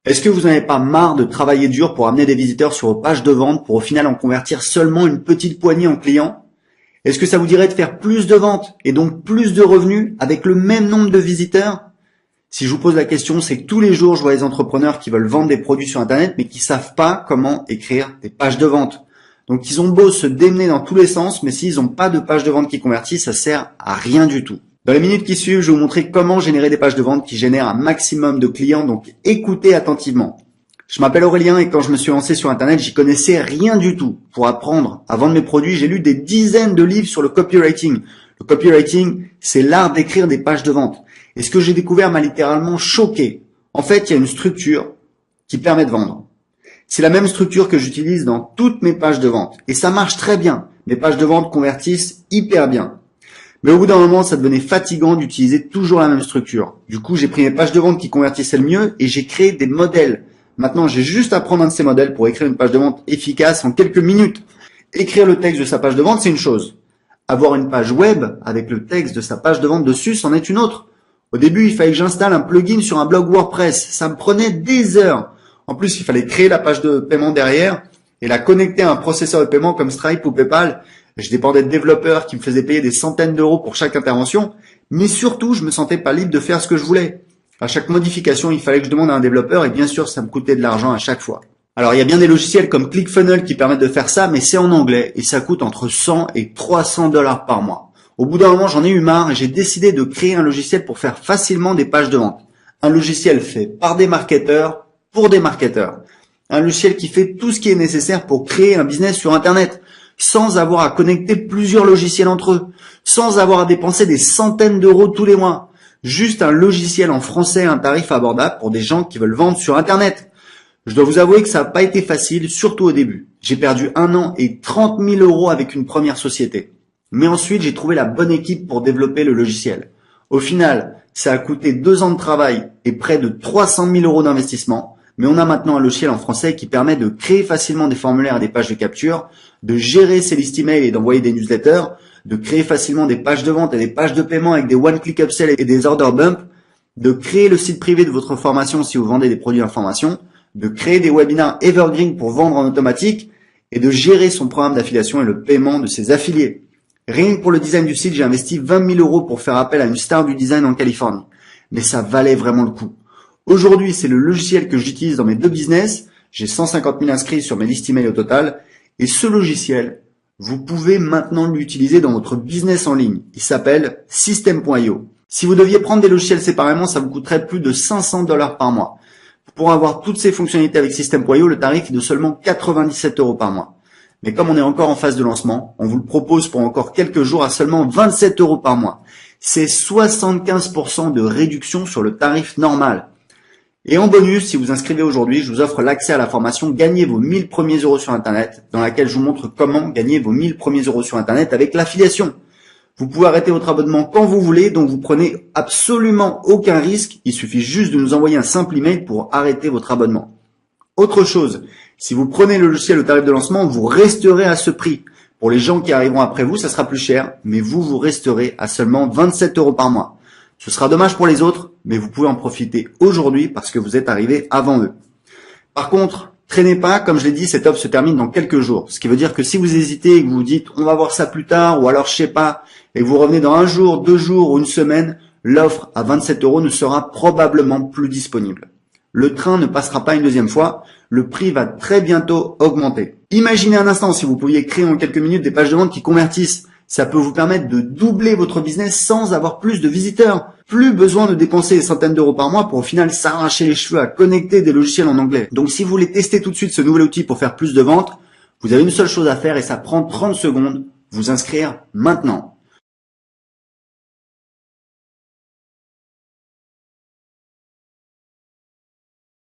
Est-ce que vous n'en avez pas marre de travailler dur pour amener des visiteurs sur vos pages de vente pour au final en convertir seulement une petite poignée en clients? Est-ce que ça vous dirait de faire plus de ventes et donc plus de revenus avec le même nombre de visiteurs? Si je vous pose la question, c'est que tous les jours, je vois des entrepreneurs qui veulent vendre des produits sur Internet mais qui savent pas comment écrire des pages de vente. Donc ils ont beau se démener dans tous les sens, mais s'ils n'ont pas de page de vente qui convertit, ça sert à rien du tout. Dans les minutes qui suivent, je vais vous montrer comment générer des pages de vente qui génèrent un maximum de clients, donc écoutez attentivement. Je m'appelle Aurélien et quand je me suis lancé sur Internet, j'y connaissais rien du tout. Pour apprendre à vendre mes produits, j'ai lu des dizaines de livres sur le copywriting. Le copywriting, c'est l'art d'écrire des pages de vente. Et ce que j'ai découvert m'a littéralement choqué. En fait, il y a une structure qui permet de vendre. C'est la même structure que j'utilise dans toutes mes pages de vente. Et ça marche très bien. Mes pages de vente convertissent hyper bien. Mais au bout d'un moment, ça devenait fatigant d'utiliser toujours la même structure. Du coup, j'ai pris mes pages de vente qui convertissaient le mieux et j'ai créé des modèles. Maintenant, j'ai juste à prendre un de ces modèles pour écrire une page de vente efficace en quelques minutes. Écrire le texte de sa page de vente, c'est une chose. Avoir une page web avec le texte de sa page de vente dessus, c'en est une autre. Au début, il fallait que j'installe un plugin sur un blog WordPress. Ça me prenait des heures. En plus, il fallait créer la page de paiement derrière et la connecter à un processeur de paiement comme Stripe ou PayPal. Je dépendais de développeurs qui me faisaient payer des centaines d'euros pour chaque intervention, mais surtout, je me sentais pas libre de faire ce que je voulais. À chaque modification, il fallait que je demande à un développeur et bien sûr, ça me coûtait de l'argent à chaque fois. Alors, il y a bien des logiciels comme ClickFunnels qui permettent de faire ça, mais c'est en anglais et ça coûte entre 100 et 300 $ par mois. Au bout d'un moment, j'en ai eu marre et j'ai décidé de créer un logiciel pour faire facilement des pages de vente. Un logiciel fait par des marketeurs pour des marketeurs. Un logiciel qui fait tout ce qui est nécessaire pour créer un business sur Internet, sans avoir à connecter plusieurs logiciels entre eux, sans avoir à dépenser des centaines d'euros tous les mois. Juste un logiciel en français à un tarif abordable pour des gens qui veulent vendre sur Internet. Je dois vous avouer que ça n'a pas été facile, surtout au début. J'ai perdu 1 an et 30 000 € avec une première société. Mais ensuite, j'ai trouvé la bonne équipe pour développer le logiciel. Au final, ça a coûté 2 ans de travail et près de 300 000 € d'investissement. Mais on a maintenant un logiciel en français qui permet de créer facilement des formulaires et des pages de capture, de gérer ses listes email et d'envoyer des newsletters, de créer facilement des pages de vente et des pages de paiement avec des one-click upsell et des order bump, de créer le site privé de votre formation si vous vendez des produits d'information, de créer des webinars evergreen pour vendre en automatique et de gérer son programme d'affiliation et le paiement de ses affiliés. Rien que pour le design du site, j'ai investi 20 000 € pour faire appel à une star du design en Californie. Mais ça valait vraiment le coup. Aujourd'hui, c'est le logiciel que j'utilise dans mes 2 business. J'ai 150 000 inscrits sur mes listes email au total. Et ce logiciel, vous pouvez maintenant l'utiliser dans votre business en ligne. Il s'appelle System.io. Si vous deviez prendre des logiciels séparément, ça vous coûterait plus de 500 $ par mois. Pour avoir toutes ces fonctionnalités avec System.io, le tarif est de seulement 97 € par mois. Mais comme on est encore en phase de lancement, on vous le propose pour encore quelques jours à seulement 27 € par mois. C'est 75% de réduction sur le tarif normal. Et en bonus, si vous inscrivez aujourd'hui, je vous offre l'accès à la formation Gagnez vos 1000 premiers euros sur Internet, dans laquelle je vous montre comment gagner vos 1000 premiers euros sur Internet avec l'affiliation. Vous pouvez arrêter votre abonnement quand vous voulez, donc vous prenez absolument aucun risque. Il suffit juste de nous envoyer un simple email pour arrêter votre abonnement. Autre chose, si vous prenez le logiciel au tarif de lancement, vous resterez à ce prix. Pour les gens qui arriveront après vous, ça sera plus cher, mais vous resterez à seulement 27 € par mois. Ce sera dommage pour les autres, mais vous pouvez en profiter aujourd'hui parce que vous êtes arrivé avant eux. Par contre, traînez pas, comme je l'ai dit, cette offre se termine dans quelques jours. Ce qui veut dire que si vous hésitez et que vous vous dites on va voir ça plus tard ou alors je sais pas, et que vous revenez dans 1 jour, 2 jours ou 1 semaine, l'offre à 27 € ne sera probablement plus disponible. Le train ne passera pas une deuxième fois, le prix va très bientôt augmenter. Imaginez un instant si vous pouviez créer en quelques minutes des pages de vente qui convertissent. Ça peut vous permettre de doubler votre business sans avoir plus de visiteurs. Plus besoin de dépenser des centaines d'euros par mois pour au final s'arracher les cheveux à connecter des logiciels en anglais. Donc si vous voulez tester tout de suite ce nouvel outil pour faire plus de ventes, vous avez une seule chose à faire et ça prend 30 secondes, vous inscrire maintenant.